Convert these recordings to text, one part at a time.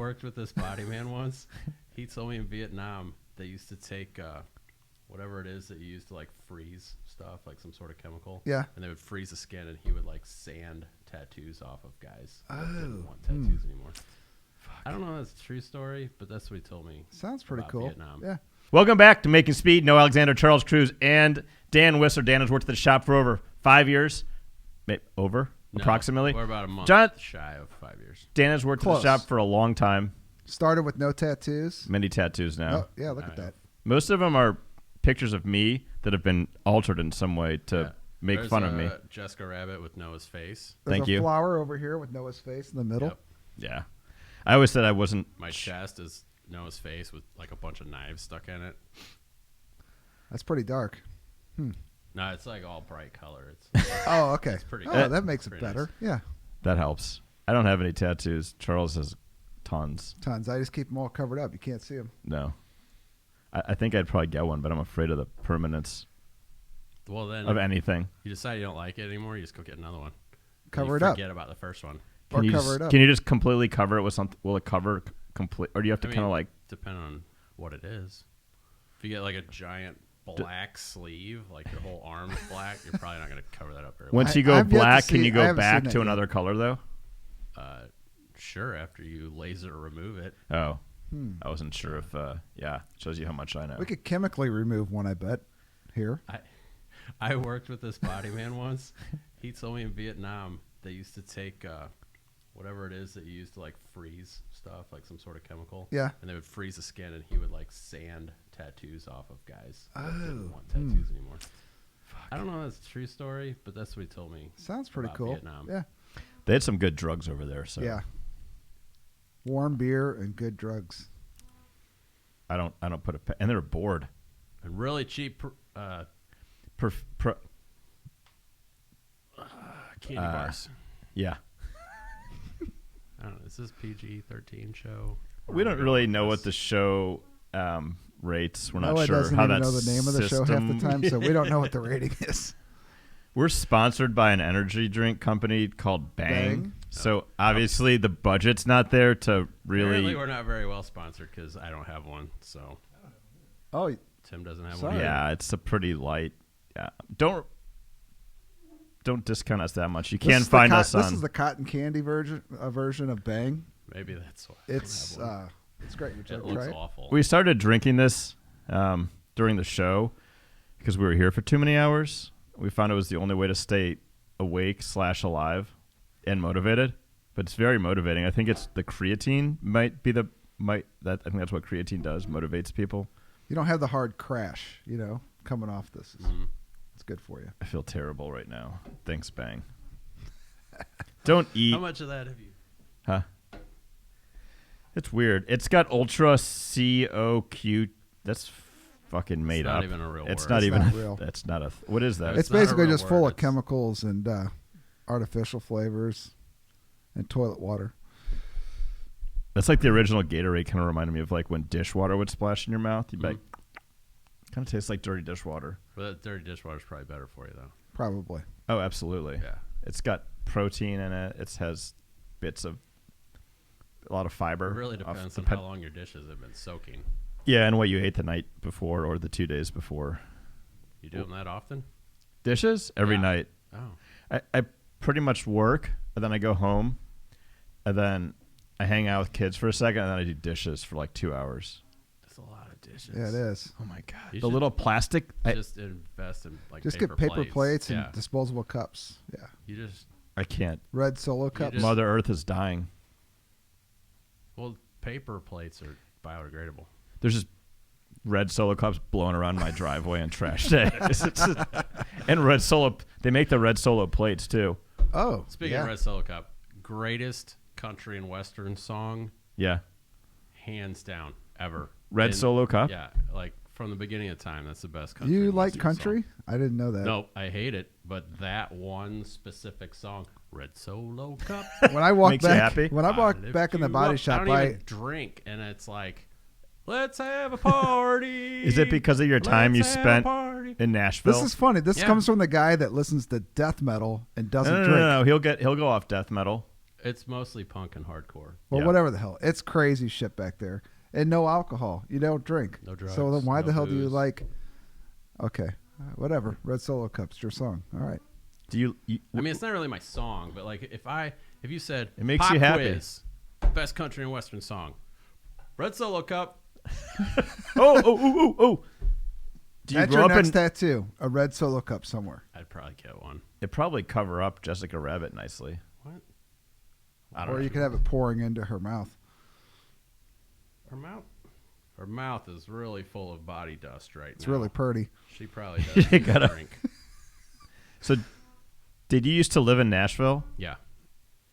worked with this body man once. He told me in Vietnam they used to take whatever it is that you use to like freeze stuff, like some sort of chemical. Yeah. And they would freeze the skin, and he would like sand tattoos off of guys that didn't want tattoos anymore. Fuck. I don't know if that's a true story, but that's what he told me. Sounds pretty cool. Vietnam. Yeah. Welcome back to Making Speed. Noah Alexander, Charles Cruz, and Dan Wissehr. Dan has worked at the shop for over 5 years. Approximately. We're about a month shy of 5 years. Dan has worked at the shop for a long time. Started with no tattoos. Many tattoos now. Oh, yeah, look at that. Most of them are pictures of me that have been altered in some way to make fun of me. Jessica Rabbit with Noah's face. There's a flower over here with Noah's face in the middle. Yep. Yeah. I always said I wasn't. My chest is Noah's face with like a bunch of knives stuck in it. That's pretty dark. No, it's like all bright color. Oh, okay. It's pretty good. That makes it better. Nice. Yeah. That helps. I don't have any tattoos. Charles has tons. I just keep them all covered up. You can't see them. No. I think I'd probably get one, but I'm afraid of the permanence of anything. You decide you don't like it anymore, you just go get another one. Cover it up. Forget about the first one. Or cover it up. Can you just completely cover it with something? Will it cover complete? Or do you have to kind of like... Depending on what it is. If you get like a giant black sleeve, like your whole arm's black, you're probably not going to cover that up very well. Once you go black, can you go back to another color, though? Sure, after you laser remove it. Oh. I wasn't sure if, shows you how much I know. We could chemically remove one, I bet, here. I worked with this body man once. He told me in Vietnam they used to take whatever it is that you use to like freeze stuff, like some sort of chemical. Yeah. And they would freeze the skin, and he would like sand tattoos off of guys that didn't want tattoos anymore. Fuck. I don't know if that's a true story, but that's what he told me. Sounds pretty cool. Vietnam. Yeah. They had some good drugs over there. So yeah. Warm beer and good drugs. I don't put a and they're bored and really cheap candy bars. Yeah. I don't know. Is this PG-13 show? We don't really know what the show rates. We're not sure doesn't how even that know the name of the show half the time, so we don't know what the rating is. We're sponsored by an energy drink company called Bang. So obviously the budget's not there to really. Apparently we're not very well sponsored because I don't have one. So. Oh, Tim doesn't have one. Yeah, it's a pretty light. Yeah, don't discount us that much. You can find us on. This is the cotton candy version of Bang. Maybe that's why. It's great. It looks awful. We started drinking this during the show because we were here for too many hours. We found it was the only way to stay awake / alive and motivated. But it's very motivating. I think it's the creatine I think that's what creatine does, motivates people. You don't have the hard crash, coming off this. It's good for you. I feel terrible right now. Thanks, Bang. Don't eat. How much of that have you? Huh? It's weird. It's got ultra COQ. That's fucking made up. It's not even a real word. It's not even real. That's not a. What is that? It's basically just full of chemicals and artificial flavors and toilet water. That's like the original Gatorade. Kind of reminded me of like when dishwater would splash in your mouth. You'd be like, kind of tastes like dirty dishwater. But that dirty dishwater is probably better for you, though. Probably. Oh, absolutely. Yeah. It's got protein in it. It has bits of a lot of fiber. It really depends on how long your dishes have been soaking. Yeah, and what you ate the night before or the 2 days before. You do them that often? Dishes? Every night. Oh. I pretty much work, and then I go home, and then I hang out with kids for a second, and then I do dishes for like 2 hours. That's a lot of dishes. Yeah, it is. Oh, my God. You the little plastic. Just invest in like just paper get paper plates and yeah. disposable cups. Yeah. You just. I can't. Red Solo cups. Mother Earth is dying. Well, paper plates are biodegradable. There's just red Solo cups blowing around my driveway on trash day. And red Solo. They make the red Solo plates, too. Oh. Speaking of red Solo cup, greatest country and western song. Yeah. Hands down, ever. Red Solo cup? Yeah, like from the beginning of time, that's the best country. You and like western country? song. I didn't know that. No, I hate it, but that one specific song, Red Solo Cup. When I walk Makes you happy. happy? When I walk back in the body shop, I don't even drink, and it's like, let's have a party. Is it because of your time you spent in Nashville? This is funny. This comes from the guy that listens to death metal and doesn't drink. No. He'll go off death metal. It's mostly punk and hardcore. Well, Yeah. whatever the hell. It's crazy shit back there. And no alcohol. You don't drink. No drugs. So then why no the hell do you booze. like... Okay. Whatever. Red Solo Cup's your song. All right. Do you I mean, it's not really my song, but like if you said It makes pop you happy. quiz, best country and western song, Red Solo Cup. oh. Do you That's grow your up next in tattoo. A Red Solo Cup somewhere. I'd probably get one. it probably cover up Jessica Rabbit nicely. What? I don't Or know. you could have it pouring into her mouth. Her mouth is really full of body dust right It's now. really pretty. She probably does You need a gotta- drink. So did you used to live in Nashville? Yeah.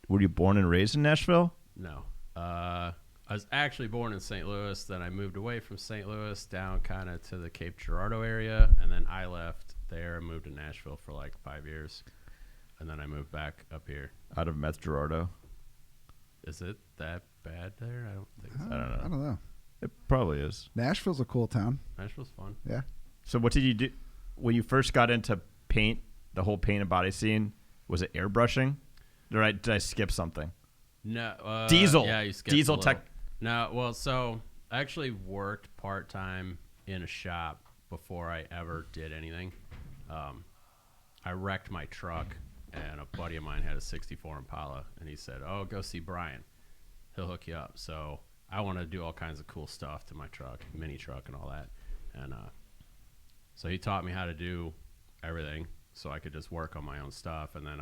Were you born and raised in Nashville? No. I was actually born in St. Louis. Then I moved away from St. Louis down kind of to the Cape Girardeau area. And then I left there and moved to Nashville for like 5 years. And then I moved back up here. Out of Meth Girardeau? Is it that bad there? I don't think so. I don't know. I don't know. It probably is. Nashville's a cool town. Nashville's fun. Yeah. So what did you do when you first got into paint, the whole paint and body scene? Was it airbrushing? Did I skip something? No. Diesel. Yeah, you skipped Diesel a little. tech. No, well, so I actually worked part-time in a shop before I ever did anything. I wrecked my truck, and a buddy of mine had a 64 Impala, and he said, oh, go see Brian. He'll hook you up. So I want to do all kinds of cool stuff to my truck, mini truck and all that. And so he taught me how to do everything so I could just work on my own stuff. And then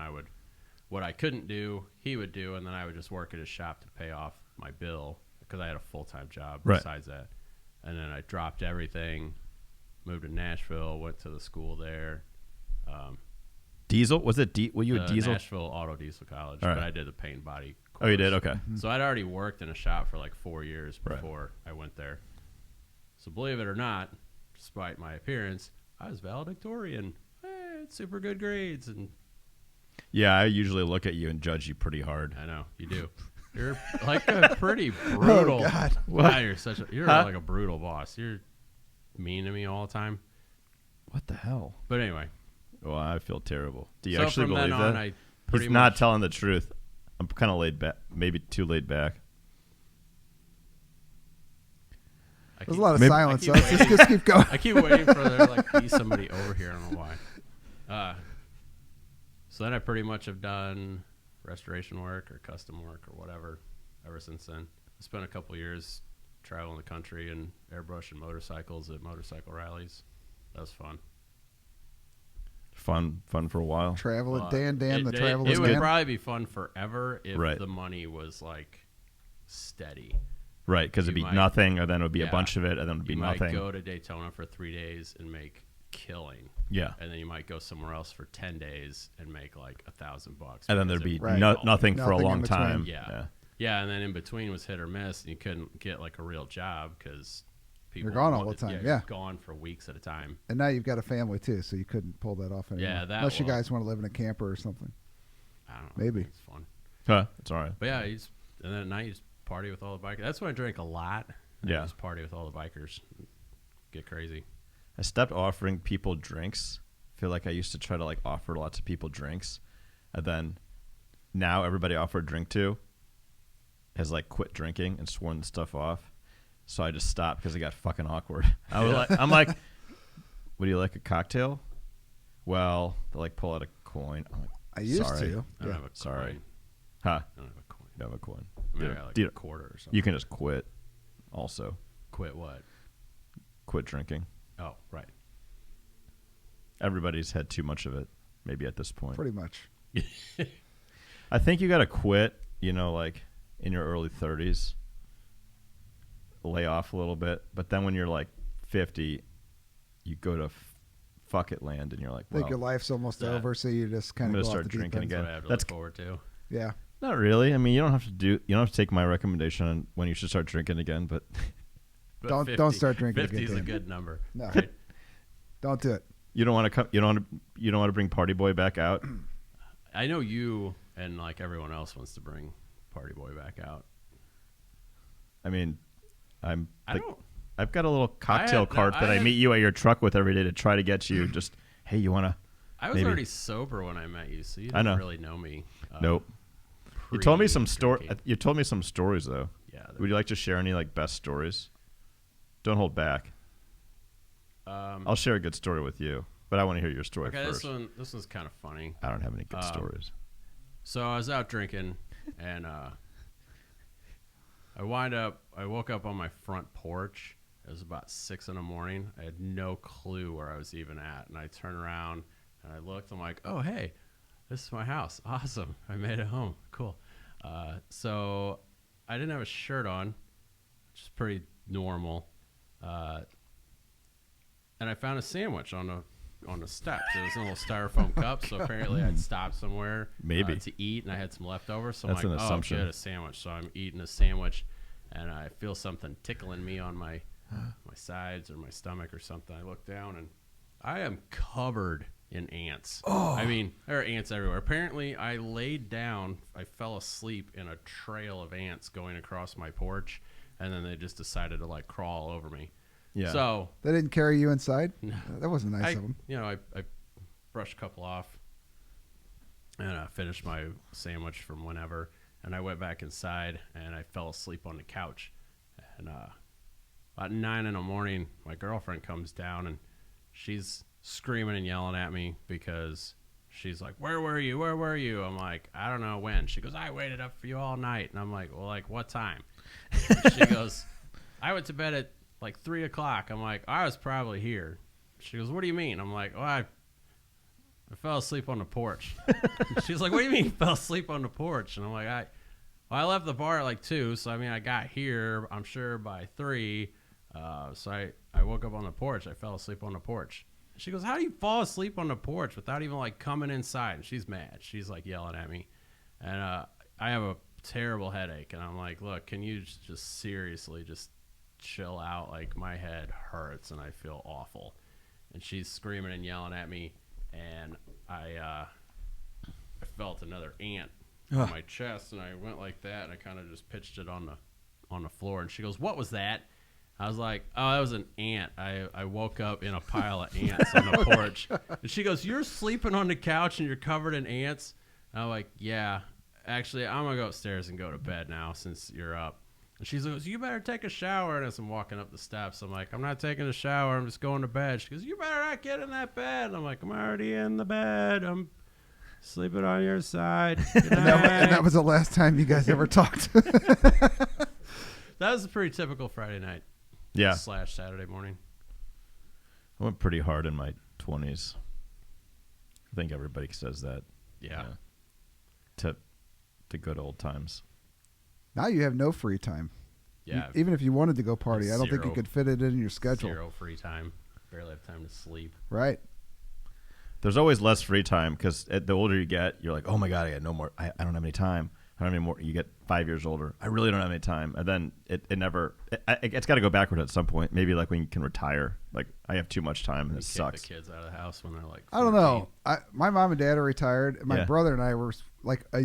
what I couldn't do, he would do, and then I would just work at his shop to pay off my bill because I had a full-time job Right. besides that. And then I dropped everything, moved to Nashville, went to the school there. Diesel? Was it were you a the diesel? Nashville Auto Diesel College, All right. but I did the paint and body course. Oh, you did? Okay. So I'd already worked in a shop for like 4 years Right. before I went there. So believe it or not, despite my appearance, I was valedictorian. Super good grades, and Yeah, I usually look at you and judge you pretty hard. I know you do. You're like a pretty brutal. Oh, God. Wow, you're Huh? like a brutal boss. You're mean to me all the time. What the hell? But anyway, Well, I feel terrible. Do you so actually from believe then that? on, I pretty He's not much, telling the truth. I'm kind of laid back, maybe too laid back. I There's keep- a lot of Maybe- silence. I So keep let's just, waiting. just keep going. I keep waiting for there like be somebody over here. I don't know why. So then I pretty much have done restoration work or custom work or whatever ever since then. I spent a couple years traveling the country and airbrushing motorcycles at motorcycle rallies. That was fun. Fun for a while. Travel But it, Dan, the it traveler's would man. probably be fun forever if Right. the money was like steady. Right, because it'd You be might- nothing, and then it would be a Yeah. bunch of it, and then it would be You nothing. might go to Daytona for 3 days and make killing. Yeah. And then you might go somewhere else for 10 days and make like $1,000. And then because there'd be it Right. nothing for a Nothing in long between. time. Yeah. Yeah, and then in between was hit or miss, and you couldn't get like a real job because people You're gone all wanted- the time, you're yeah. gone for weeks at a time. And now you've got a family too, so you couldn't pull that off anymore. Yeah, that unless you will- guys want to live in a camper or something. I don't know. Maybe. It's fun. Huh, it's all right. But yeah, and then at night you just party with all the bikers. That's when I drank a lot. Yeah. I just party with all the bikers. Get crazy. I stopped offering people drinks. I feel like I used to try to like offer lots of people drinks, and then now everybody I offer a drink to has like quit drinking and sworn the stuff off. So I just stopped because it got fucking awkward. I'm like, would you like a cocktail? Well, they like pull out a coin. I'm like, I used sorry. to. I don't Yeah. have a Sorry. coin. Huh? I don't have a coin. You don't have a coin. I mean, Yeah. I got like Do you- a quarter or something. You can just quit. Also, Quit what? quit drinking. Oh, right. Everybody's had too much of it. Maybe at this point. Pretty much. I think you got to quit, like in your early 30s, lay off a little bit. But then when you're like 50, you go to fuck it land and you're like, I think well, your life's almost Yeah. over, so you just I'm kind gonna of go start off the deep drinking end. That's again. what I have to That's look forward to. Yeah. not really. I mean, you don't have to take my recommendation on when you should start drinking again, but But Don't start drinking 50 again, is a Dan. good number. No. Right? Don't do it. you don't want to come. You don't want to bring Party Boy back out. I know you and like everyone else wants to bring Party Boy back out. I mean, I like, don't. I've got a little cocktail have- no, cart that I I have- meet you at your truck with every day to try to get you. Just hey, you wanna? I was maybe. already sober when I met you, so you I didn't know. really know me. Nope. You told me some pre-drinking. You told me some stories though. Yeah. Would you like to share any like best stories? Don't hold back. I'll share a good story with you, but I want to hear your story okay, first. this one's kind of funny. I don't have any good stories. So I was out drinking, and I woke up on my front porch. It was about 6 a.m. I had no clue where I was even at, and I turned around and I looked. I'm like, oh hey, this is my house. Awesome, I made it home. Cool. So I didn't have a shirt on, which is pretty normal. And I found a sandwich on the steps. It was in a little styrofoam cup, so apparently I'd stopped somewhere Maybe. to eat, and I had some leftovers. So That's I'm an like, assumption. good, a sandwich. So I'm eating a sandwich, and I feel something tickling me on my sides or my stomach or something. I look down, and I am covered in ants. I mean, there are ants everywhere. Apparently, I laid down. I fell asleep in a trail of ants going across my porch, and then they just decided to like crawl over me. Yeah. So They didn't carry you inside? No. That wasn't nice of them. I brushed a couple off and I finished my sandwich from whenever, and I went back inside and I fell asleep on the couch. And about 9 a.m, my girlfriend comes down and she's screaming and yelling at me because she's like, "Where were you? Where were you?" I'm like, "I don't know when." She goes, "I waited up for you all night." And I'm like, "Well, like what time?" She goes, "I went to bed at like 3 o'clock. I'm like, "I was probably here." She goes, "What do you mean?" I'm like, "Well, I fell asleep on the porch." She's like, "What do you mean you fell asleep on the porch?" And I'm like, I left the bar at like 2, so I mean I got here I'm sure by 3. So I woke up on the porch. I fell asleep on the porch. She goes, "How do you fall asleep on the porch without even like coming inside?" And she's mad. She's like yelling at me, and I have a terrible headache. And I'm like, "Look, can you just seriously just chill out? Like my head hurts and I feel awful." And she's screaming and yelling at me, and I felt another ant on my chest, and I went like that, and I kind of just pitched it on the floor. And she goes, "What was that?" I was like, "Oh, that was an ant. I woke up in a pile of ants on the porch." And she goes, "You're sleeping on the couch and you're covered in ants?" And I'm like, "Yeah, actually, I'm going to go upstairs and go to bed now since you're up." And she goes, "You better take a shower." And as I'm walking up the steps, I'm like, "I'm not taking a shower. I'm just going to bed." She goes, "You better not get in that bed." And I'm like, "I'm already in the bed. I'm sleeping on your side." Good And night. that was the last time you guys ever talked. That was a pretty typical Friday night. Yeah. / Saturday morning. I went pretty hard in my 20s. I think everybody says that. Yeah. To good old times. Now you have no free time. Yeah. Even if you wanted to go party, I don't think you Zero. could fit it in your schedule. 0 free time. Barely have time to sleep. Right. There's always less free time because the older you get, you're like, oh my God, I got no more. I don't have any time. I don't have any more. You get 5 years older. I really don't have any time. And then it's got to go backward at some point. Maybe like when you can retire. Like I have too much time and You it kick sucks. the kids out of the house when they're like 14. I don't know. My mom and dad are retired. My Yeah. brother and I were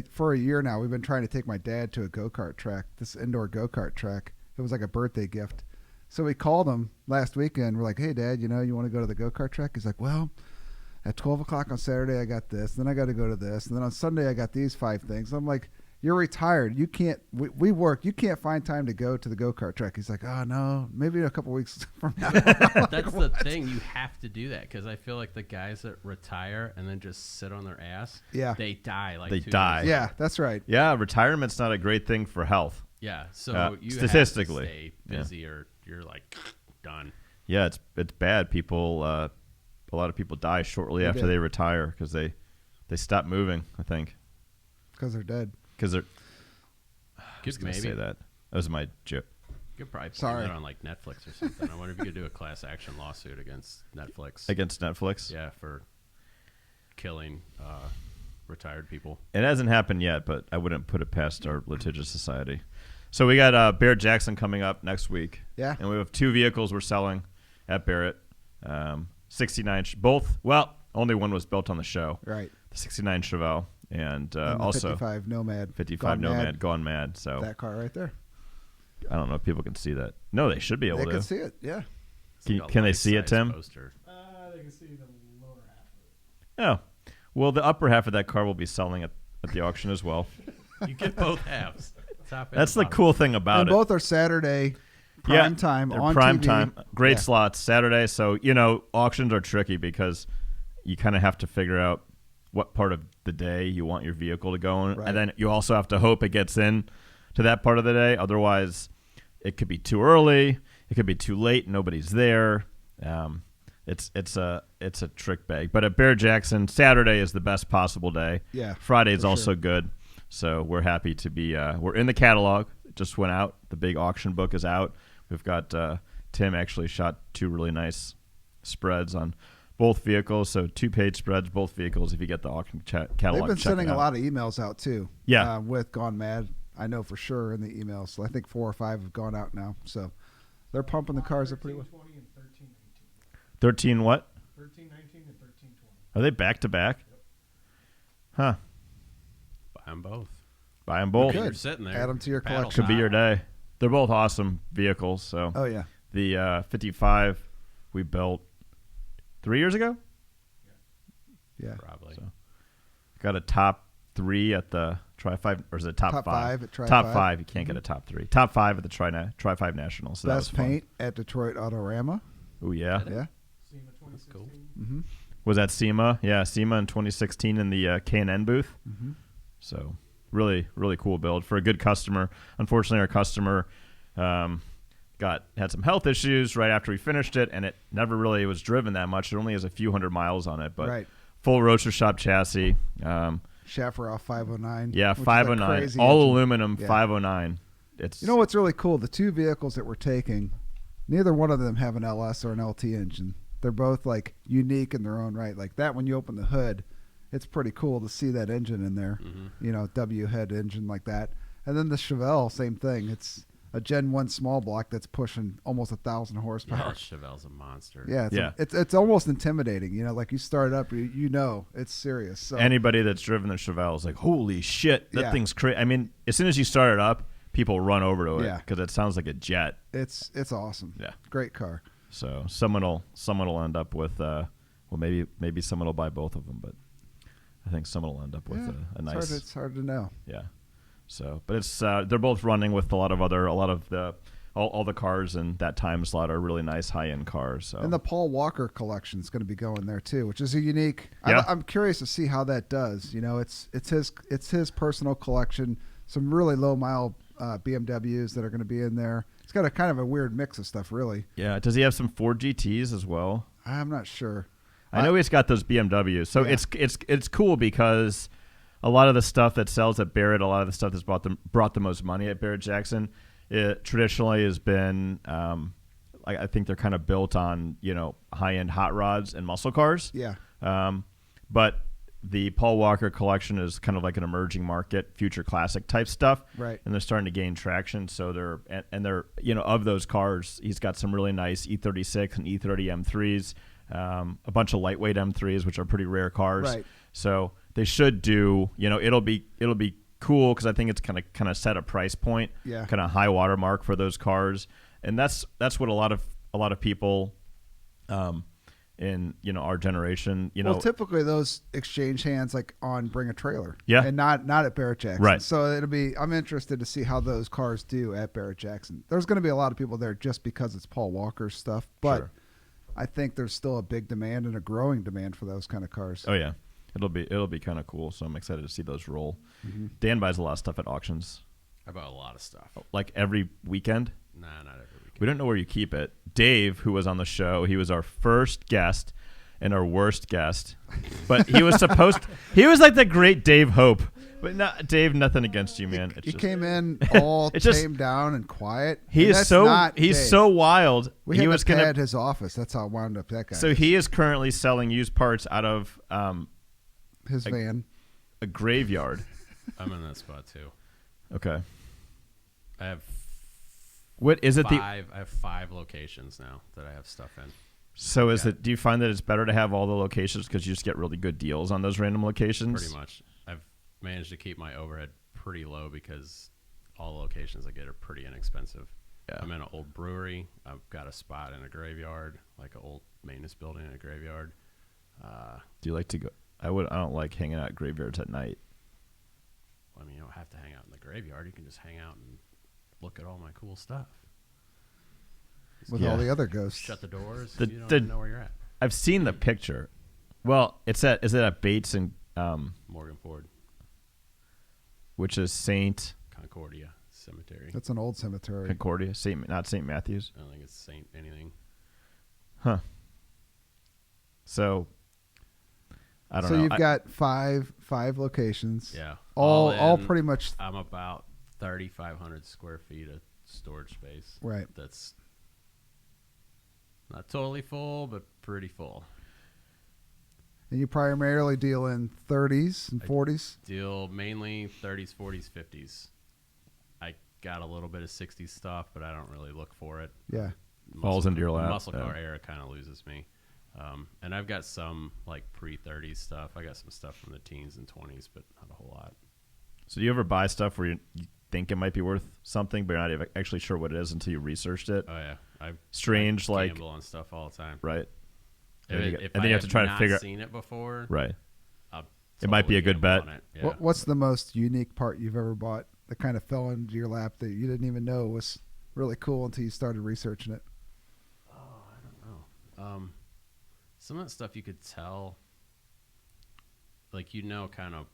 for a year now. We've been trying to take my dad to a go-kart track, this indoor go-kart track. It was like a birthday gift. So we called him last weekend. We're like, "Hey, Dad, you want to go to the go-kart track?" He's like, "Well, at 12 o'clock on Saturday, I got this. Then I got to go to this. And then on Sunday, I got these 5 things." I'm like, "You're retired. You can't. We work. You can't find time to go to the go-kart track." He's like, "Oh no, maybe in a couple weeks from now." That's the thing. You have to do that because I feel like the guys that retire and then just sit on their ass, Yeah. they die. Like They 2 die. days Yeah, later. that's right. Yeah, retirement's not a great thing for health. Yeah. So you statistically. have to stay busy or you're like done. Yeah, it's bad. People, a lot of people die shortly after they retire because they stop moving. I think Because they're dead. because they're. I was Could gonna say maybe. that. That was my joke. You could probably play Sorry. that on like Netflix or something. I wonder if you could do a class action lawsuit against Netflix. Against Netflix. Yeah, for killing retired people. It hasn't happened yet, but I wouldn't put it past our litigious society. So we got Barrett-Jackson coming up next week. Yeah. And we have 2 vehicles we're selling at Barrett. 69, both. Well, only one was built on the show. Right. The 69 Chevelle and And the also 55 Nomad. 55 Gone Nomad Mad. Gone Mad. So That car right there. I don't know if people can see that. No, they should be able They to. can see it. Yeah. It's Can- like a can they see it, life-size Tim? Poster. They can see the lower half of it. Oh. Well, the upper half of that car will be selling at the auction as well. You get both halves. Top and That's the bottom. cool thing about And it. both are Saturday prime time they're on prime TV. time. Great Yeah. slots Saturday. So auctions are tricky because you kind of have to figure out what part of the day you want your vehicle to go in, Right. and then you also have to hope it gets in to that part of the day. Otherwise, it could be too early. It could be too late. Nobody's there. It's a trick bag. But at Barrett-Jackson, Saturday is the best possible day. Yeah, Friday is for also sure. good. So we're happy to be. We're in the catalog. It just went out. The big auction book is out. We've got Tim actually shot 2 really nice spreads on both vehicles. So 2-page spreads, both vehicles. If you get the auction catalog, They've been check sending it a out. lot of emails out too. Yeah. With Gone Mad, I know for sure in the emails. So I think 4 or 5 have gone out now. So they're pumping the cars up pretty well. 1320 and 1319. 13 what? 1319 and 1320. Are they back to back? Huh. Buy them both. Buy them both. Good. You're sitting there. Add 'em to your Battle collection. Could be shot. your day. They're both awesome vehicles. So Oh yeah. the 55 we built 3 years ago. Yeah. Probably. So got a top 3 at the Tri 5, or is it top 5? 5 at Tri Top 5. 5. You can't get a top 3. Top 5 at the Tri 5 National. So Best that was paint at Detroit Autorama. Oh yeah. Yeah. SEMA 2016. cool. Mm-hmm. Was that SEMA? Yeah, SEMA in 2016 in the K&N booth. Mm-hmm. So really, really cool build for a good customer. Unfortunately, our customer had some health issues right after we finished it, and it never really was driven that much. It only has a few hundred miles on it, but Right. full roadster shop chassis. Chaparral 509. Yeah, which is a 509, crazy all engine. aluminum Yeah. 509. It's You know what's really cool? The 2 vehicles that we're taking, neither one of them have an LS or an LT engine. They're both like unique in their own right. Like that, when you open the hood, it's pretty cool to see that engine in there. Mm-hmm. W head engine like that. And then the Chevelle, same thing. It's a Gen 1 small block that's pushing almost 1,000 Yeah, horsepower. Chevelle's a monster. Yeah, Yeah. it's almost intimidating. Like you start it up, you know it's serious. So anybody that's driven the Chevelle is like, holy shit, that Yeah. thing's crazy. I mean, as soon as you start it up, people run over to it Yeah. because it sounds like a jet. it's awesome. Yeah. Great car. So someone will end up with maybe someone will buy both of them, but I think someone will end up with Yeah, a nice It's hard to know. yeah. So, but it's they're both running with a lot of all the cars in that time slot are really nice high end cars. So And the Paul Walker collection is going to be going there too, which is a unique. Yeah. I'm curious to see how that does. It's his personal collection. Some really low mile BMWs that are going to be in there. It's got a kind of a weird mix of stuff, really. yeah, does he have some Ford GTs as well? I'm not sure. I know he's got those BMWs. So Yeah. it's cool because a lot of the stuff that sells at Barrett, a lot of the stuff that's brought the most money at Barrett-Jackson, it traditionally has been I think they're kind of built on high end hot rods and muscle cars. Yeah. But the Paul Walker collection is kind of like an emerging market, future classic type stuff. Right. And they're starting to gain traction. So they're of those cars, he's got some really nice E36 and E30 M3s, a bunch of lightweight M3s, which are pretty rare cars. Right. So they should do, it'll be cool because I think it's kind of set a price point, Yeah. kind of high watermark for those cars. And that's what a lot of people in our generation, Well, typically those exchange hands like on Bring a Trailer. Yeah. And not at Barrett-Jackson. Right. So I'm interested to see how those cars do at Barrett-Jackson. There's going to be a lot of people there just because it's Paul Walker's stuff, but Sure. I think there's still a big demand and a growing demand for those kind of cars. Oh yeah, it'll be kind of cool. So I'm excited to see those roll. Mm-hmm. Dan buys a lot of stuff at auctions, I bought a lot of stuff. like every weekend. Nah, not every weekend. We don't know where you keep it. Dave, who was on the show, he was our first guest and our worst guest, but he was he was like the great Dave Hope. But not Dave. Nothing against you, man. It's He just, came in all It's just- tamed down and quiet. he and is that's so not he's Dave. so wild. We he had was to gonna. pad his office. That's how wound up that guy. So he is currently selling used parts out of his van. a graveyard. I'm in that spot too. Okay. I have What is it? I have 5 locations now that I have stuff in. So is Yeah. it? Do you find that it's better to have all the locations because you just get really good deals on those random locations? Pretty much. I've managed to keep my overhead pretty low because all the locations I get are pretty inexpensive. Yeah. I'm in an old brewery. I've got a spot in a graveyard, like an old maintenance building in a graveyard. Do you like to go? I don't like hanging out at graveyards at night. I mean, you don't have to hang out in the graveyard. You can just hang out and look at all my cool stuff. With Yeah. all the other ghosts. Shut the doors. The- You don't the- even know where you're at. I've seen the picture. Well, is it at Bates and Morgan Ford, which is Saint Concordia Cemetery. That's an old cemetery. Concordia, not Saint Matthews. I don't think it's Saint anything. Huh. So I don't So know. you've got five locations. Yeah. All in, pretty much I'm about 3,500 square feet of storage space. right. That's not totally full, but pretty full. And you primarily deal in 30s and 40s. Deal mainly 30s, 40s, 50s. I got a little bit of 60s stuff, but I don't really look for it. Yeah. Falls into your The lap. muscle car Yeah. era kind of loses me. And I've got some like pre-30s stuff. I got some stuff from the teens and 20s, but not a whole lot. So do you ever buy stuff where you think it might be worth something, but you're not actually sure what it is until you researched it? Oh yeah, Strange, I like gamble on stuff all the time. right, If and then I you have to try to not figure out seen it before, right. I'll It might be a totally good gamble bet. on it. Yeah. What's the most unique part you've ever bought that kind of fell into your lap that you didn't even know was really cool until you started researching it? Oh, I don't know. Some of that stuff you could tell, like kind of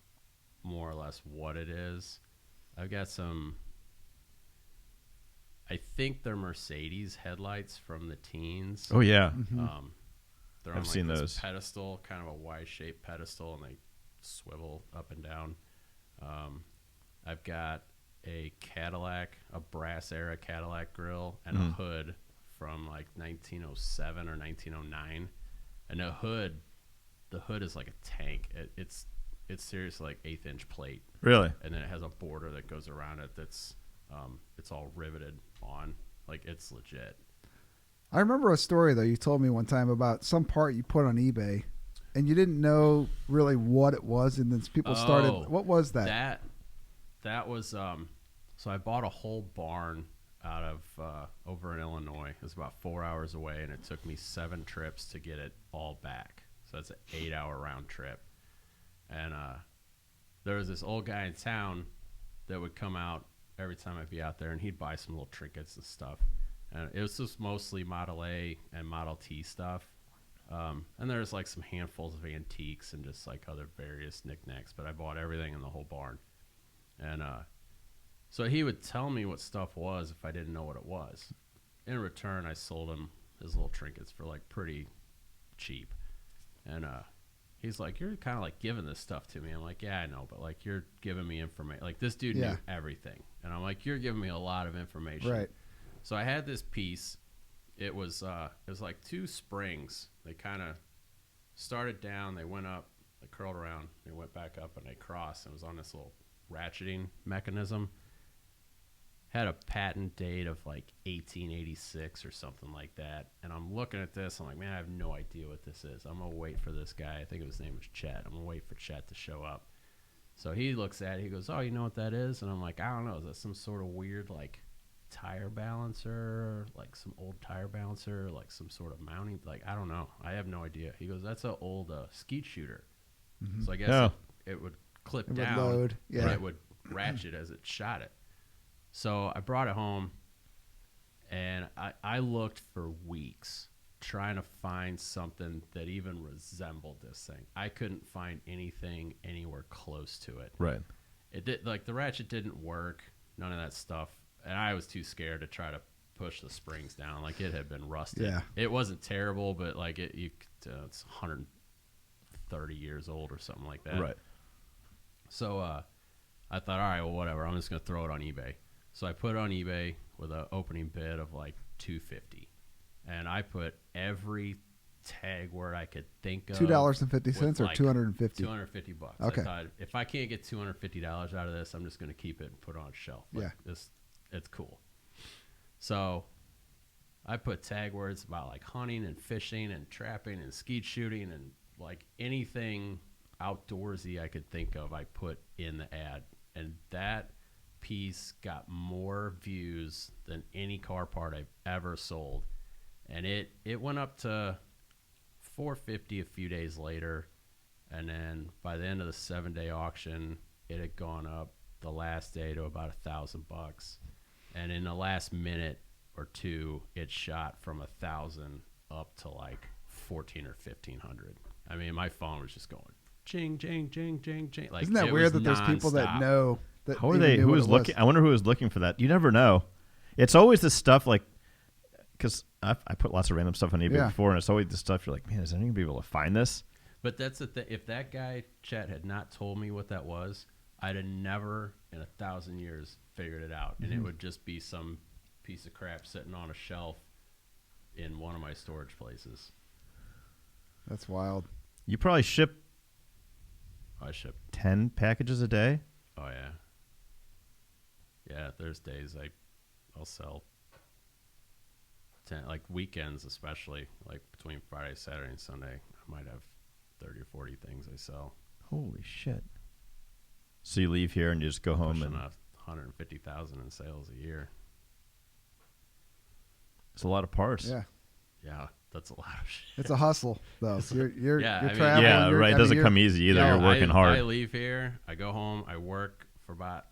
more or less what it is. I've got some. I think they're Mercedes headlights from the teens. Oh yeah, They're I've on seen this those. pedestal, kind of a Y-shaped pedestal, and they swivel up and down. I've got a Cadillac, a brass era Cadillac grill, and a hood from like 1907 or 1909. And the hood is like a tank. It's seriously like 1/8-inch plate, really. and then it has a border that goes around it. That's it's all riveted on. Like it's legit. I remember a story though you told me one time about some part you put on eBay, and you didn't know really what it was, and then people started. What was that? That was so I bought a whole barn out of over in Illinois. It was about 4 hours away, and it took me 7 trips to get it all back. So that's an 8-hour round trip. And there was this old guy in town that would come out every time I'd be out there, and he'd buy some little trinkets and stuff. And it was just mostly Model A and Model T stuff. And there's like some handfuls of antiques and just like other various knickknacks, but I bought everything in the whole barn. And so he would tell me what stuff was if I didn't know what it was. In return, I sold him his little trinkets for like pretty cheap. And he's like, "You're kind of like giving this stuff to me." I'm like, "Yeah, I know, but like you're giving me information. Like this dude knew everything." And I'm like, "You're giving me a lot of information." Right. So I had this piece. It was like 2 springs. They kind of started down, they went up, they curled around, they went back up, and they crossed. And it was on this little ratcheting mechanism. Had a patent date of like 1886 or something like that. And I'm looking at this. I'm like, man, I have no idea what this is. I'm going to wait for this guy. I think his name was Chet. I'm going to wait for Chet to show up. So he looks at it. He goes, "Oh, you know what that is?" And I'm like, "I don't know. Is that some sort of weird like tire balancer, like some old tire balancer, like some sort of mounting? Like, I don't know. I have no idea." He goes, "That's an old skeet shooter." So I guess it would clip It would down. load, yeah. And it would ratchet as it shot it. So I brought it home, and I looked for weeks trying to find something that even resembled this thing. I couldn't find anything anywhere close to it. Right. It did, like the ratchet didn't work, none of that stuff, and I was too scared to try to push the springs down. Like it had been rusted. Yeah. It wasn't terrible, but like it's 130 years old or something like that. Right. So I thought, all right, well, whatever. I'm just gonna throw it on eBay. So I put it on eBay with an opening bid of like $250, and I put every tag word I could think of. $2.50 or like $250. $250. Okay. I thought if I can't get $250 out of this, I'm just gonna keep it and put it on a shelf. Like, it's cool. So I put tag words about like hunting and fishing and trapping and skeet shooting and like anything outdoorsy I could think of. I put in the ad, and that piece got more views than any car part I've ever sold, and it went up to $450 a few days later, and then by the end of the 7-day auction it had gone up the last day to about $1,000, and in the last minute or two, it shot from 1,000 up to like 14 or 1,500. I mean, my phone was just going ching, ching, ching, ching, ching. Like, Isn't that weird that there's people that nonstop. know that? How are even they? knew Who what is it looking? I wonder who is looking for that. You never know. It's always this stuff like, because I put lots of random stuff on eBay Yeah. before, and it's always the stuff you're like, man, is anyone gonna be able to find this? But that's the thing. If that guy, Chet, had not told me what that was, I'd have never in 1,000 years figured it out. And it would just be some piece of crap sitting on a shelf in one of my storage places. That's wild. You probably ship I ship. 10 packages a day. Oh, yeah. Yeah, there's days I'll sell 10, like weekends especially, like between Friday, Saturday, and Sunday. I might have 30 or 40 things I sell. Holy shit! So you leave here and you just go home Pushing and 150,000 in sales a year. it's a lot of parts. Yeah, Yeah, that's a lot of shit. it's a hustle though. You're Yeah, I you're mean- traveling. Yeah, you're- right. I It mean, doesn't you're- come easy either. No, You're working I hard. leave here, I go home, I work for about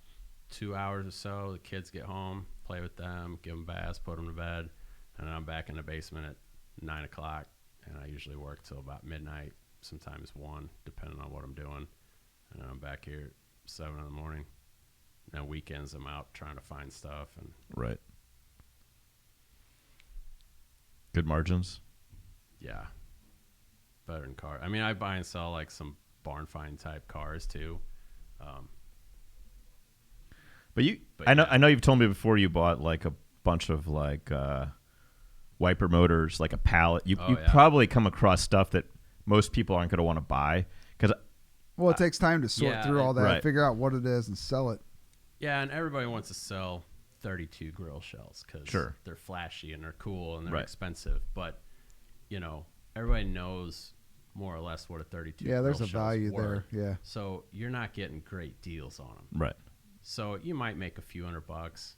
2 hours or so. The kids get home, play with them, give them baths, put them to bed, and then I'm back in the basement at 9 o'clock, and I usually work till about midnight, sometimes 1, depending on what I'm doing. And then I'm back here at 7 in the morning. Now weekends I'm out trying to find stuff, and Right. Good margins. yeah, better than car. I mean, I buy and sell like some barn find type cars too. But you, But I know, yeah. I know you've told me before you bought like a bunch of like wiper motors, like a pallet. You Oh, yeah. probably come across stuff that most people aren't going to want to buy because Well, it takes time to sort yeah, through all that, right. figure out what it is, and sell it. Yeah, and everybody wants to sell 32 grill shells because Sure. they're flashy and they're cool and they're Right. expensive. But, you know, everybody knows more or less what a 32 Yeah, there's grill a shell's value worth. there. Yeah, So you're not getting great deals on them. right. So you might make a few $100.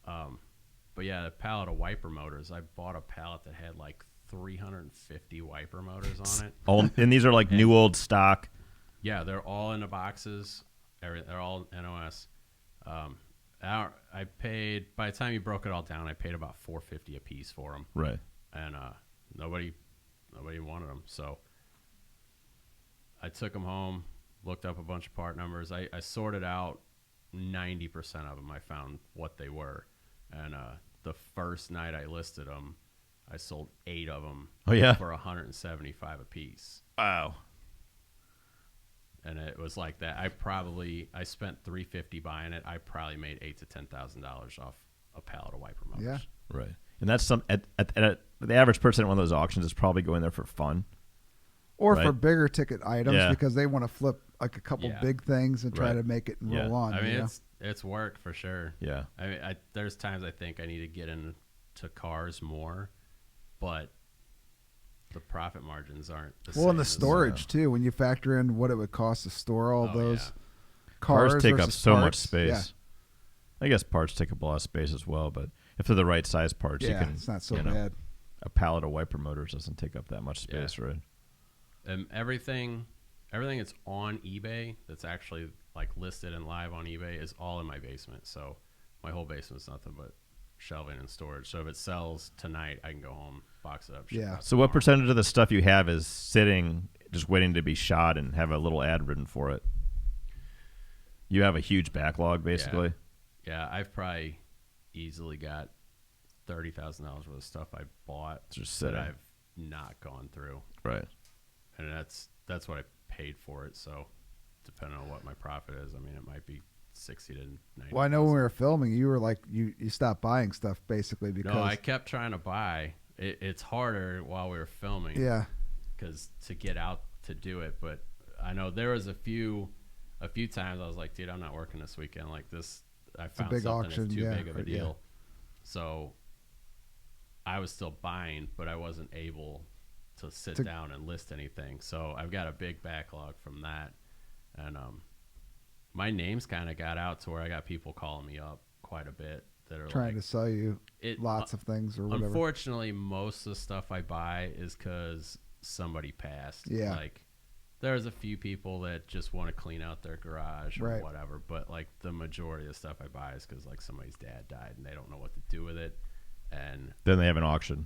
But yeah, the pallet of wiper motors, I bought a pallet that had like 350 wiper motors on it. All, and these are like new old stock. Yeah, they're all in the boxes. They're all NOS. I paid, by the time you broke it all down, I paid about $450 a piece for them, Right. and nobody wanted them. So I took them home, looked up a bunch of part numbers. I sorted out 90% of them. I found what they were, and the first night I listed them, I sold 8 of them. Oh, yeah? For $175 a piece. Wow. And it was like that. I spent $350 buying it. I probably made $8,000 to $10,000 off a pallet of wiper motors. Yeah. Right. And that's some at the average person at one of those auctions is probably going there for fun. or Right. for bigger ticket items Yeah. because they want to flip like a couple Yeah. big things and try Right. to make it and Yeah. roll on. I mean, you know? it's work for sure. Yeah. I mean, there's times I think I need to get into cars more, but the profit margins aren't the same. Well, and the as- storage too. When you factor in what it would cost to store all Oh, those yeah. cars take up versus so much parts, space. I guess parts take up a lot of space as well, but if they're the right size parts, Yeah, you can. it's not so you know, bad. A pallet of wiper motors doesn't take up that much space, right? And everything that's on eBay that's actually like listed and live on eBay is all in my basement. So my whole basement's nothing but shelving and storage. So if it sells tonight, I can go home, box it up. ship it Yeah. out So what tomorrow. percentage of the stuff you have is sitting, just waiting to be shot and have a little ad written for it? You have a huge backlog, basically. Yeah, I've probably easily got $30,000 worth of stuff I bought Just that sitting. I've not gone through, Right. and that's what I paid for it. So depending on what my profit is, I mean, it might be 60 to 90. Well, I know when we were filming, you were like you stopped buying stuff basically because No, I kept trying to buy. It's harder while we were filming. yeah, Because to get out to do it, but I know there was a few times I was like, dude, I'm not working this weekend. Like this, I a found big something auction, that's too yeah, big of a right, yeah. deal. So I was still buying, but I wasn't able to sit down and list anything. So I've got a big backlog from that, and my name's kind of got out to where I got people calling me up quite a bit that are trying like, to sell you it, lots of things or whatever. Unfortunately, most of the stuff I buy is because somebody passed. Yeah. Like, there's a few people that just want to clean out their garage or Right. whatever, but like the majority of the stuff I buy is because like somebody's dad died and they don't know what to do with it, and Then they have an auction.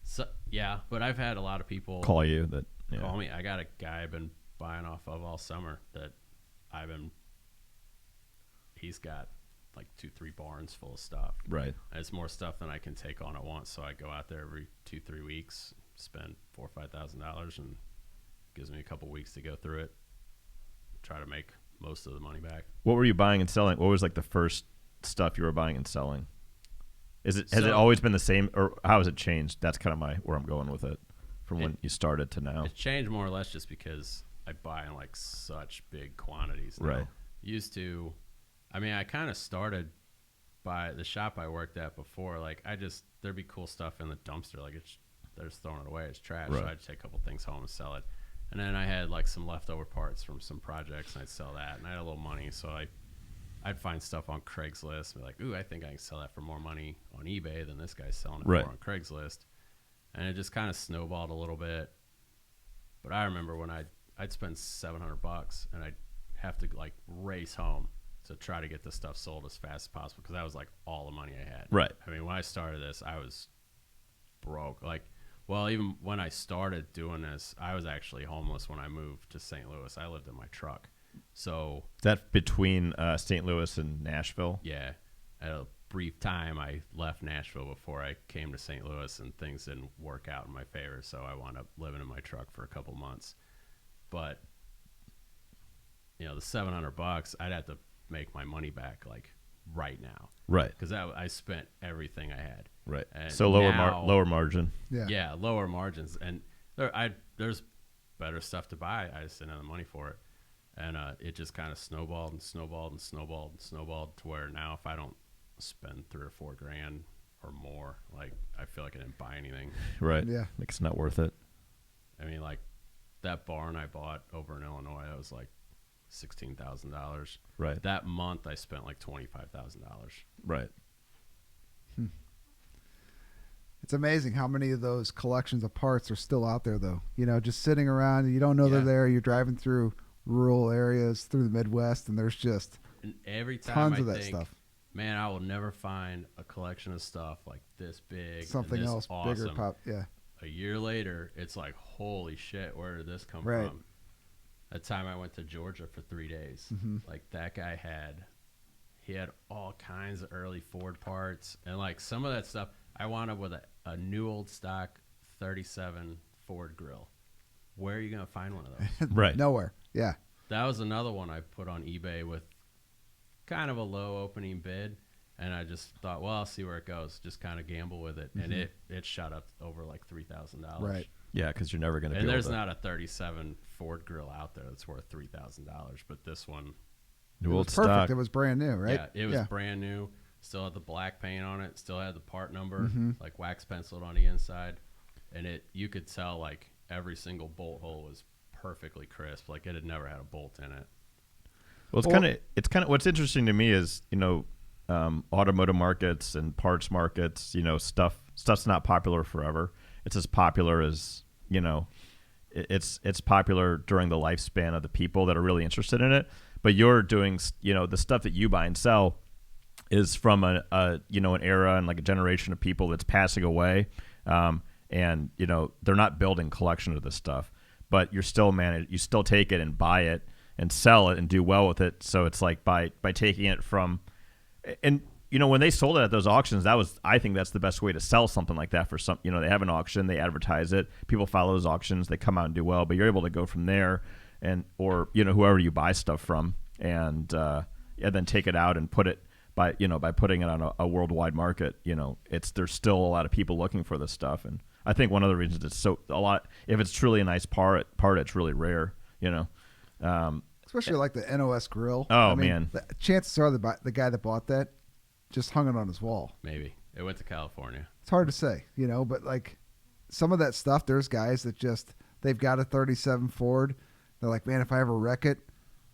so yeah. But I've had a lot of people Call you that. Yeah. call me. I got a guy I've been buying off of all summer that he's got like 2-3 barns full of stuff. Right. And it's more stuff than I can take on at once. So I go out there every 2-3 weeks, spend $4,000 or $5,000, and gives me a couple weeks to go through it. Try to make most of the money back. What were you buying and selling? What was like the first stuff you were buying and selling? Has it So- always been the same, or how has it changed? That's kind of where I'm going with it, from when you started to now. It's changed more or less just because I buy in like such big quantities now. Right. Used to, I mean, I kind of started by the shop I worked at before. Like there'd be cool stuff in the dumpster. Like they're just throwing it away. It's trash. Right. So I'd take a couple things home and sell it. And then I had like some leftover parts from some projects and I'd sell that. And I had a little money. So I'd find stuff on Craigslist and be like, ooh, I think I can sell that for more money on eBay than this guy's selling it Right. for on Craigslist. And it just kind of snowballed a little bit. But I remember when I'd spend $700 and I'd have to like race home to try to get the stuff sold as fast as possible because that was like all the money I had. Right. I mean, when I started this, I was broke. Like, well, even when I started doing this, I was actually homeless when I moved to St. Louis. I lived in my truck. So, Is that between St. Louis and Nashville? yeah, at a brief time, I left Nashville before I came to St. Louis, and things didn't work out in my favor. So I wound up living in my truck for a couple months. But, you know, the $700, I'd have to make my money back like right now Right. because I spent everything I had. Right. And So lower now- lower margin. Yeah. Yeah, lower margins, and there's better stuff to buy. I just didn't have the money for it, and it just kind of snowballed and snowballed and snowballed and snowballed to where now if I don't spend $3 or $4 grand or more, like I feel like I didn't buy anything. Right. Yeah. Like it's not worth it. I mean, like that barn I bought over in Illinois, that was like $16,000. Right. That month I spent like $25,000. Right. It's amazing how many of those collections of parts are still out there, though. You know, just sitting around. You don't know they're Yeah. there. You're driving through rural areas, through the Midwest, and there's just And every time tons I of that think, stuff. man, I will never find a collection of stuff like this big, and Something this else awesome. bigger pop. Yeah. A year later, it's like, holy shit, where did this come Right. from? That time I went to Georgia for 3 days, like that guy he had all kinds of early Ford parts, and like some of that stuff I wound up with a new old stock 37 Ford grill. Where are you gonna find one of those? Right. Nowhere. Yeah. That was another one I put on eBay with kind of a low opening bid, and I just thought, well, I'll see where it goes. Just kind of gamble with it, and it shot up over like $3,000. Right. Yeah, because you're never going to. And there's not a 37 Ford grill out there that's worth $3,000, but this one, It New was old perfect. stock. It was brand new, right? yeah, it was brand new. Still had the black paint on it. Still had the part number, like wax penciled on the inside, and you could tell like every single bolt hole was perfectly crisp. Like it had never had a bolt in it. Well, it's kind of what's interesting to me is automotive markets and parts markets. Stuff's not popular forever. It's as popular as it's popular during the lifespan of the people that are really interested in it. But you're doing the stuff that you buy and sell is from an era and like a generation of people that's passing away, and they're not building collection of this stuff, but you still take it and buy it and sell it and do well with it. So it's like by taking it from, and when they sold it at those auctions, I think that's the best way to sell something like that for some. They have an auction, they advertise it, people follow those auctions, they come out and do well, but you're able to go from there or whoever you buy stuff from and then take it out and put it by putting it on a worldwide market. There's still a lot of people looking for this stuff, and I think one of the reasons it's so a lot. If it's truly a nice part, it's really rare. Especially like the NOS grill. Oh, man. Chances are the guy that bought that just hung it on his wall. Maybe it went to California. It's hard to say, but like some of that stuff, there's guys that they've got a 37 Ford. They're like, man, if I ever wreck it,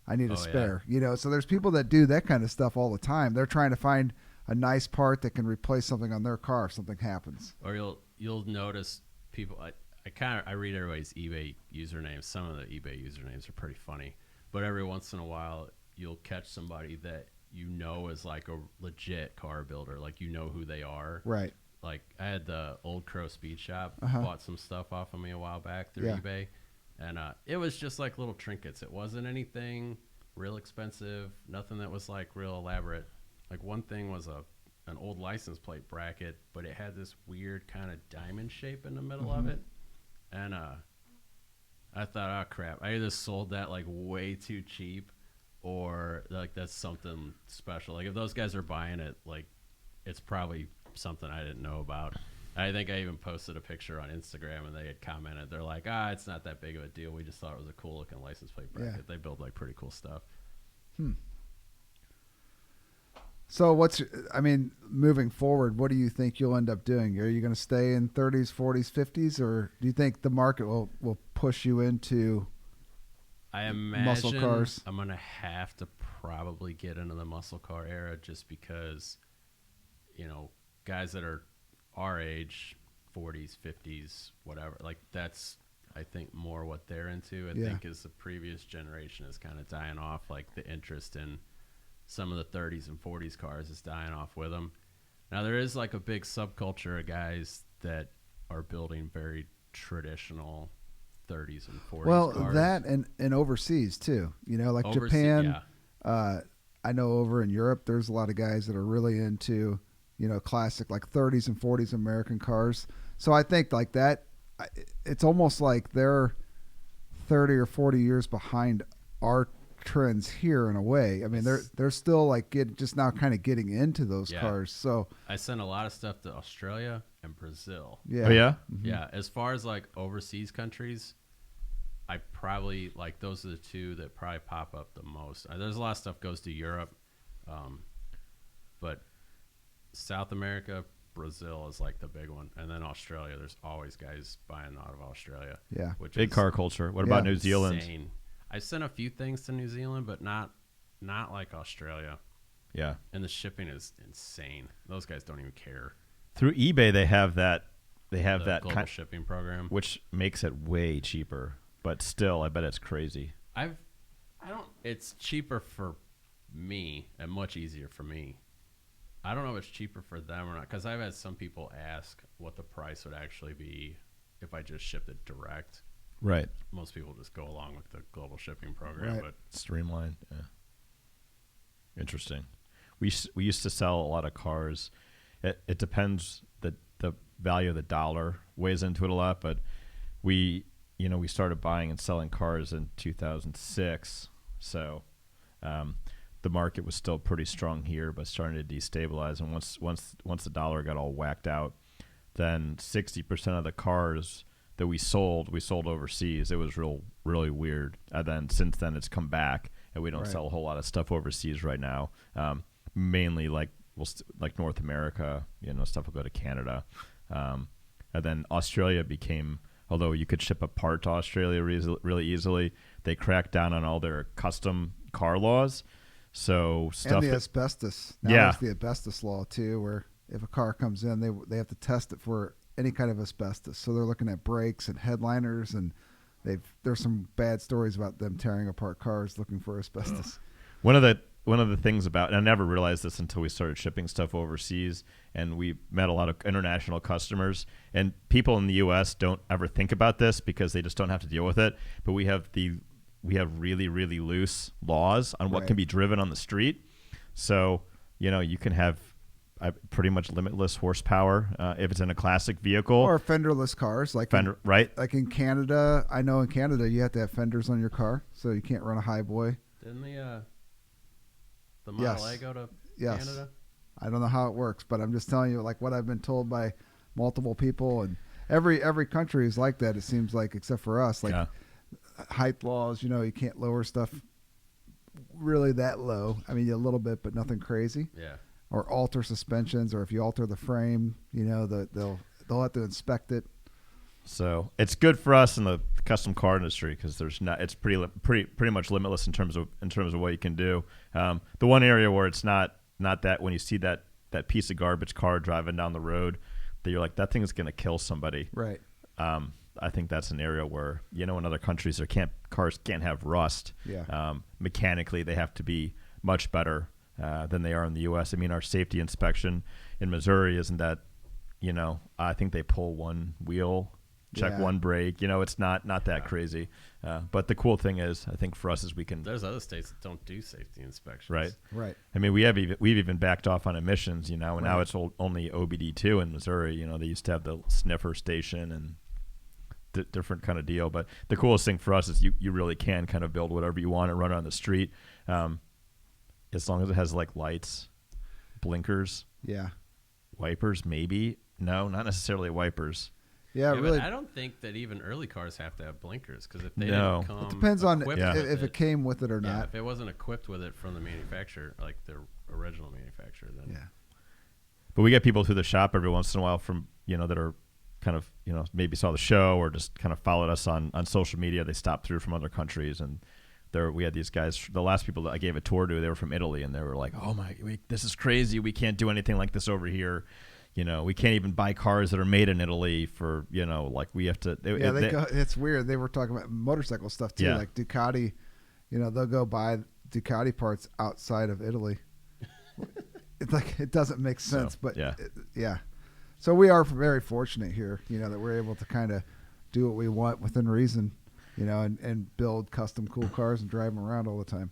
I need a spare. So there's people that do that kind of stuff all the time. They're trying to find a nice part that can replace something on their car if something happens. Or you'll notice people. I read everybody's eBay usernames. Some of the eBay usernames are pretty funny, but every once in a while you'll catch somebody that you know is like a legit car builder, like you know who they are. Right. Like I had the Old Crow Speed Shop bought some stuff off of me a while back through eBay, and it was just like little trinkets. It wasn't anything real expensive, nothing that was like real elaborate. Like one thing was an old license plate bracket, but it had this weird kind of diamond shape in the middle of it. And I thought, oh crap, I either sold that like way too cheap, or like that's something special. Like if those guys are buying it, like it's probably something I didn't know about. I think I even posted a picture on Instagram, and they had commented. They're like, it's not that big of a deal. We just thought it was a cool looking license plate bracket. Yeah. They build like pretty cool stuff. So moving forward, what do you think you'll end up doing? Are you going to stay in 30s, 40s, 50s, or do you think the market will push you into I imagine muscle cars? I'm going to have to probably get into the muscle car era just because, guys that are our age, 40s, 50s, whatever, like that's, I think, more what they're into. I think as the previous generation is kind of dying off, like the interest in some of the 30s and 40s cars is dying off with them. Now there is like a big subculture of guys that are building very traditional 30s and 40s cars. That and overseas too. Like Japan. I know over in Europe, there's a lot of guys that are really into, classic like 30s and 40s American cars. So I think like that, it's almost like they're 30 or 40 years behind our trends here in a way. I mean, they're still like just now kind of getting into those cars. So I sent a lot of stuff to Australia and Brazil. Yeah. Oh yeah. Yeah. As far as like overseas countries, I probably like those are the two that probably pop up the most. There's a lot of stuff goes to Europe, but South America, Brazil is like the big one, and then Australia. There's always guys buying out of Australia. Yeah. Which Big is car culture. What about New Zealand? insane. I sent a few things to New Zealand, but not like Australia. Yeah. And the shipping is insane. Those guys don't even care. Through eBay, they have that Global shipping program, which makes it way cheaper. But still, I bet it's crazy. It's cheaper for me and much easier for me. I don't know if it's cheaper for them or not, because I've had some people ask what the price would actually be if I just shipped it direct. Right. Most people just go along with the global shipping program, Right. but Streamlined. Yeah. Interesting. We used to sell a lot of cars. It depends. The value of the dollar weighs into it a lot, but we started buying and selling cars in 2006. So the market was still pretty strong here, but starting to destabilize. And once the dollar got all whacked out, then 60% of the cars that we sold overseas. It was really weird. And then since then it's come back, and we don't sell a whole lot of stuff overseas right now. Mainly like North America, stuff will go to Canada. And then Australia became, although you could ship a part to Australia really easily, they cracked down on all their custom car laws. So stuff and the asbestos. Now there's the asbestos law too, where if a car comes in, they have to test it for any kind of asbestos. So they're looking at brakes and headliners, and there's some bad stories about them tearing apart cars looking for asbestos. One of the things about, and I never realized this until we started shipping stuff overseas, and we met a lot of international customers, and people in the U.S. don't ever think about this because they just don't have to deal with it. But we have really, really loose laws on what can be driven on the street. So, you can have pretty much limitless horsepower if it's in a classic vehicle. Or fenderless cars. Like like in Canada, I know in Canada you have to have fenders on your car, so you can't run a highboy. didn't the Model A go to Canada? I don't know how it works, but I'm just telling you like what I've been told by multiple people, and every country is like that, it seems like, except for us. Like height laws, you can't lower stuff really that low. I mean, a little bit, but nothing crazy. Yeah. Or alter suspensions, or if you alter the frame, they'll have to inspect it. So it's good for us in the custom car industry because it's pretty much limitless in terms of what you can do. The one area where it's not that, when you see that piece of garbage car driving down the road, that you're like, that thing is going to kill somebody. Right. I think that's an area where, in other countries cars can't have rust. Yeah. Mechanically, they have to be much better than they are in the U.S. I mean, our safety inspection in Missouri isn't that, I think they pull one wheel, check one brake. It's not that crazy. But the cool thing is, I think for us is we can. There's other states that don't do safety inspections. Right. I mean, we've even backed off on emissions, and now it's only OBD2 in Missouri. They used to have the sniffer station and different kind of deal. But the coolest thing for us is you really can kind of build whatever you want and run it on the street, as long as it has like lights, blinkers, wipers, maybe. No, not necessarily wipers. Yeah, really. But I don't think that even early cars have to have blinkers, because if they No. didn't come, It depends on equipped if with it came with it or Yeah, not. if it wasn't equipped with it from the manufacturer, like the original manufacturer, then Yeah. But we get people through the shop every once in a while from, that are kind of, maybe saw the show or just kind of followed us on social media. They stopped through from other countries, and we had these guys, the last people that I gave a tour to, they were from Italy, and they were like, oh this is crazy. We can't do anything like this over here. We can't even buy cars that are made in Italy for, like we have to. It's weird. They were talking about motorcycle stuff too, like Ducati. They'll go buy Ducati parts outside of Italy. It's like it doesn't make sense, but yeah. So we are very fortunate here, that we're able to kind of do what we want within reason, and build custom cool cars and drive them around all the time.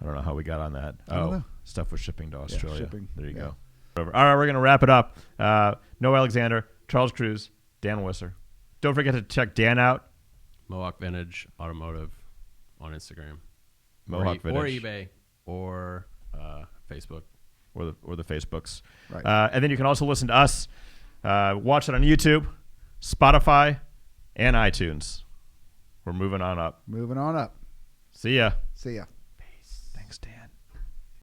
I don't know how we got on that. I don't know. Stuff with shipping to Australia. Shipping. There you go. All right, we're going to wrap it up. Noah Alexander, Charles Cruz, Dan Wissehr. Don't forget to check Dan out. Mohawk Vintage Automotive on Instagram, Mohawk or Vintage. eBay, or Facebook, or the Facebooks. Right. And then you can also listen to us. Watch it on YouTube, Spotify, and iTunes. We're moving on up. Moving on up. See ya. See ya. Peace. Thanks, Dan.